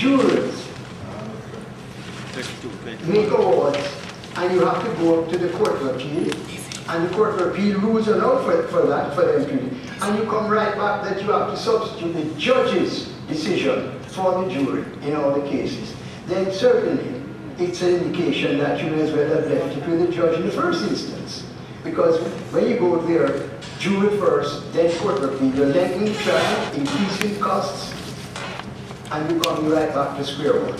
jurors make awards, and you have to go to the Court of Appeal, and the Court of Appeal rules are out for that, for them to, and you come right back that you have to substitute the judge's decision for the jury in all the cases, then certainly it's an indication that you may as well have left it with the judge in the first instance. Because when you go there, jury first, then Court of Appeal, you're lengthening trial, increasing costs, and you're coming right back to square one.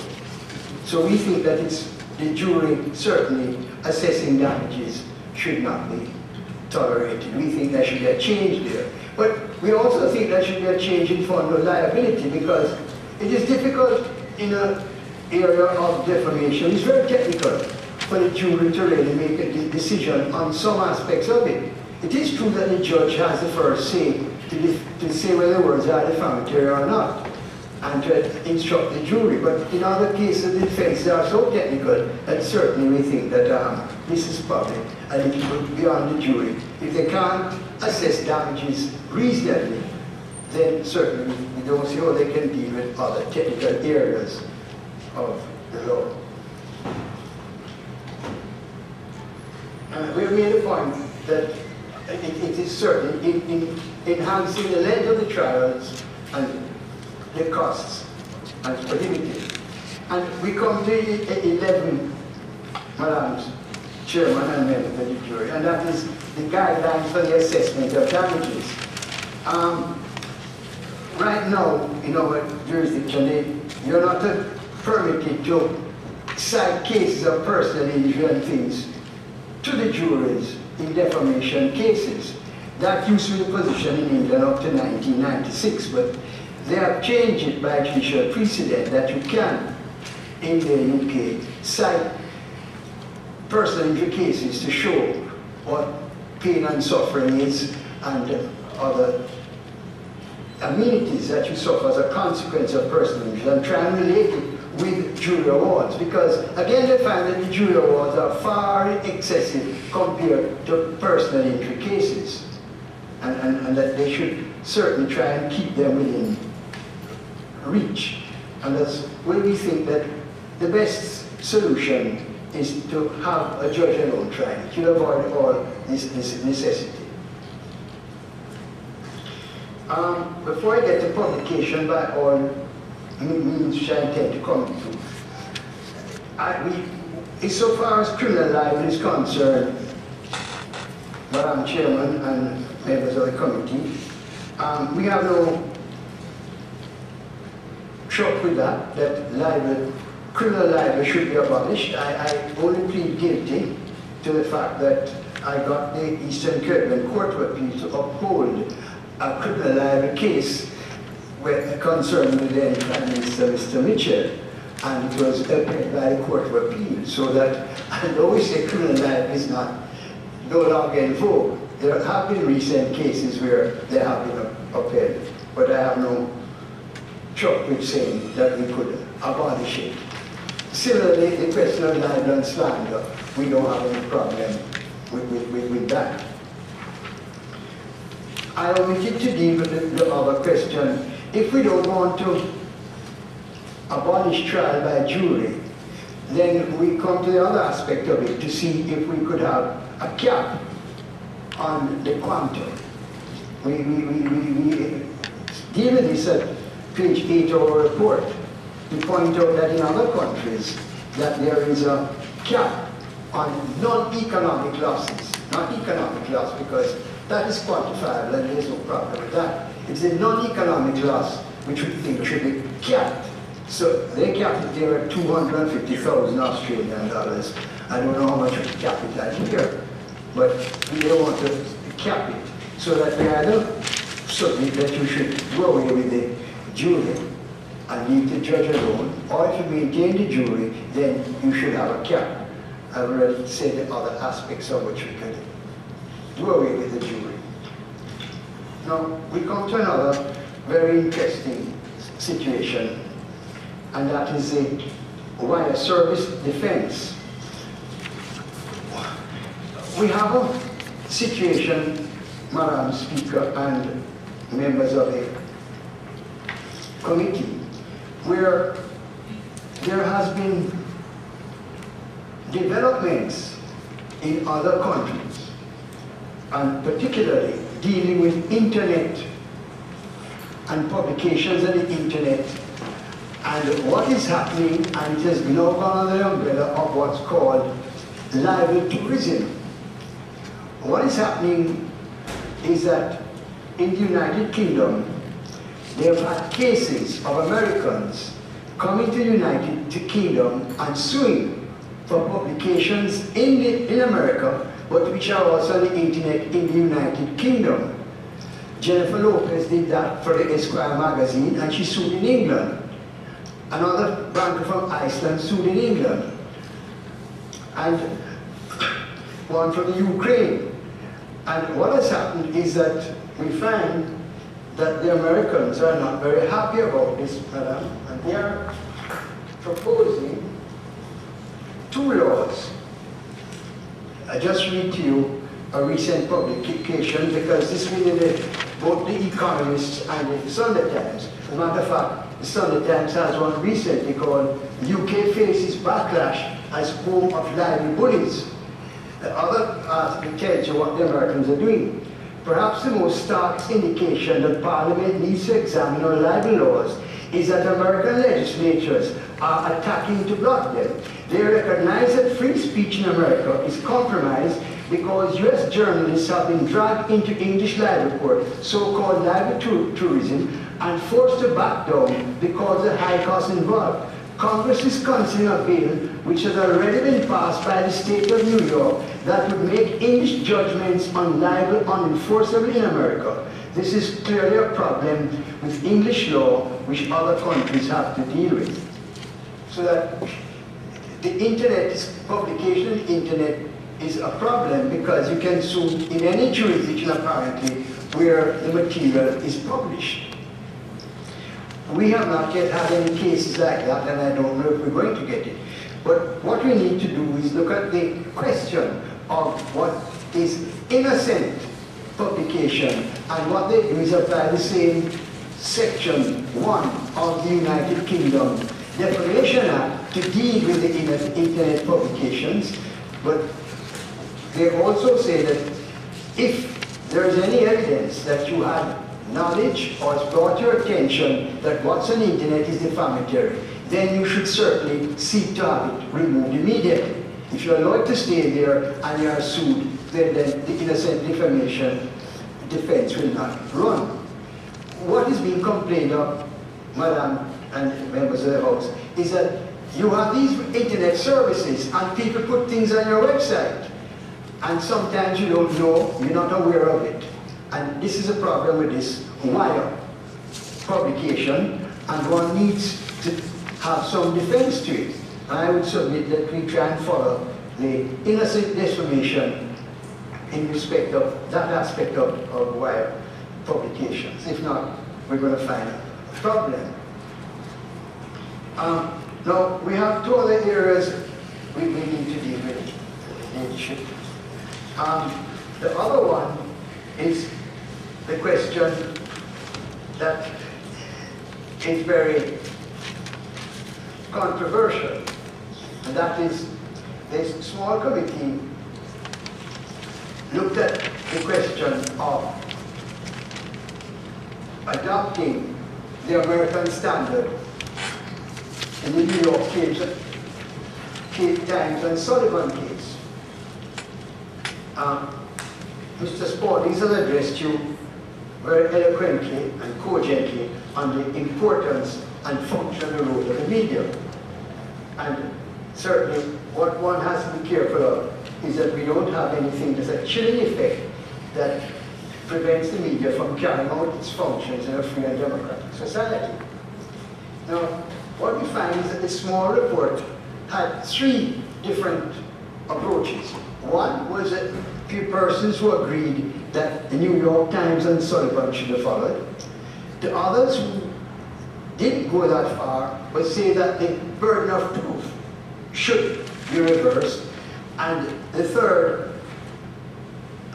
So we think that it's the jury certainly assessing damages should not be tolerated. We think there should be a change there. But we also think there should be a change in fund of liability, because it is difficult in an area of defamation. It's very technical for the jury to really make a decision on some aspects of it. It is true that the judge has the first say to say whether the words are defamatory or not, and to instruct the jury. But in other cases, the defense are so technical that certainly we think that this is probably a little bit beyond the jury. If they can't assess damages reasonably, then certainly we don't see how they can deal with other technical areas of the law. We made a point that it is certain in enhancing the length of the trials and the costs and prohibited. And we come to 11, Madam Chairman and members of the jury, and that is the guidelines for the assessment of damages. Right now, in our jurisdiction, you're not permitted to cite cases of personal injury and things to the juries in defamation cases. That used to be the position in England up to 1996, but they have changed it by judicial precedent that you can, in the UK, cite personal injury cases to show what pain and suffering is and other amenities that you suffer as a consequence of personal injury, and try and relate it with jury awards, because again they find that the jury awards are far excessive compared to personal injury cases, and that they should certainly try and keep them within reach. And that's where we think that the best solution is to have a judge alone trying it. You avoid all this necessity. Before I get to publication by all means which I intend to come to, so far as criminal libel is concerned, Madam Chairman and members of the committee, we have no trouble with that criminal libel should be abolished. I only plead guilty to the fact that I got the Eastern Caribbean Court of Appeal to uphold a criminal libel case concerning the then Prime Minister, Mr. Mitchell, and it was upheld by the Court of Appeal, so that, although we say criminal libel is no longer in vogue, there have been recent cases where they have been upheld, but I have no trouble with saying that we could abolish it. Similarly, the question of libel and slander, we don't have any problem with that. I omitted to deal with the other question. If we don't want to abolish trial by jury, then we come to the other aspect of it to see if we could have a cap on the quantum. We deal with this at page 8 of our report to point out that in other countries that there is a cap on non-economic losses. Not economic loss, because that is quantifiable and there's no problem with that. It's a non-economic loss which we think should be capped. So they capped it there at 250,000 Australian dollars. I don't know how much we cap it at here, but they want to cap it so that we either submit that you should go away with the jury and leave the judge alone, or if you maintain the jury, then you should have a cap. I've already said the other aspects of which we could do away with the jury. Now, we come to another very interesting situation, and that is the wire service defense. We have a situation, Madam Speaker and members of the committee, where there has been developments in other countries, and particularly dealing with internet and publications on the internet, and what is happening, and it has now gone under the umbrella of what's called libel tourism. What is happening is that in the United Kingdom, they have had cases of Americans coming to the United Kingdom and suing for publications in America, but which are also on the internet in the United Kingdom. Jennifer Lopez did that for the Esquire magazine, and she sued in England. Another banker from Iceland sued in England. And one from the Ukraine. And what has happened is that we find that the Americans are not very happy about this, madam, and they are proposing two laws. I just read to you a recent publication, because this has been in both the Economist and the Sunday Times. As a matter of fact, the Sunday Times has one recently called UK Faces Backlash as Home of Libel Bullies. The other article tells you what the Americans are doing. Perhaps the most stark indication that Parliament needs to examine our libel laws is that American legislatures are attacking to block them. They recognize that free speech in America is compromised because US journalists have been dragged into English libel court, so-called libel tourism, and forced to back down because of the high costs involved. Congress is considering a bill which has already been passed by the state of New York that would make English judgments on libel unenforceable in America. This is clearly a problem with English law which other countries have to deal with. So that the internet, publication on the internet is a problem, because you can sue in any jurisdiction apparently where the material is published. We have not yet had any cases like that, and I don't know if we're going to get it. But what we need to do is look at the question of what is innocent publication, and what they do is apply the same Section 1 of the United Kingdom Defamation Act to deal with the internet publications. But they also say that if there is any evidence that you had knowledge or it's brought your attention that what's on the internet is defamatory, then you should certainly seek to have it removed immediately. If you're allowed to stay there and you are sued, then the innocent defamation defense will not run. What is being complained of, madam and members of the House, is that you have these internet services and people put things on your website, and sometimes you don't know, you're not aware of it. And this is a problem with this wire publication, and one needs to have some defense to it. And I would submit that we try and follow the innocent defamation in respect of that aspect of wire publications. If not, we're going to find a problem. Now, we have two other areas we need to deal with. The other one is the question that is very controversial, and that is this small committee looked at the question of adopting the American standard in the New York Times and Sullivan case. Mr. Spalding has addressed you very eloquently and cogently on the importance and function and role of the media. And certainly what one has to be careful of is that we don't have anything that's a chilling effect that prevents the media from carrying out its functions in a free and democratic society. Now, what we find is that the small report had three different approaches. One was that few persons who agreed that the New York Times and Sullivan should have followed. The others who didn't go that far but say that the burden of proof should be reversed. And the third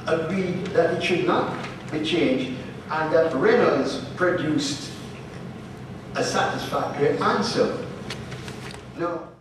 agreed that it should not be changed, and that Reynolds produced a satisfactory answer. No.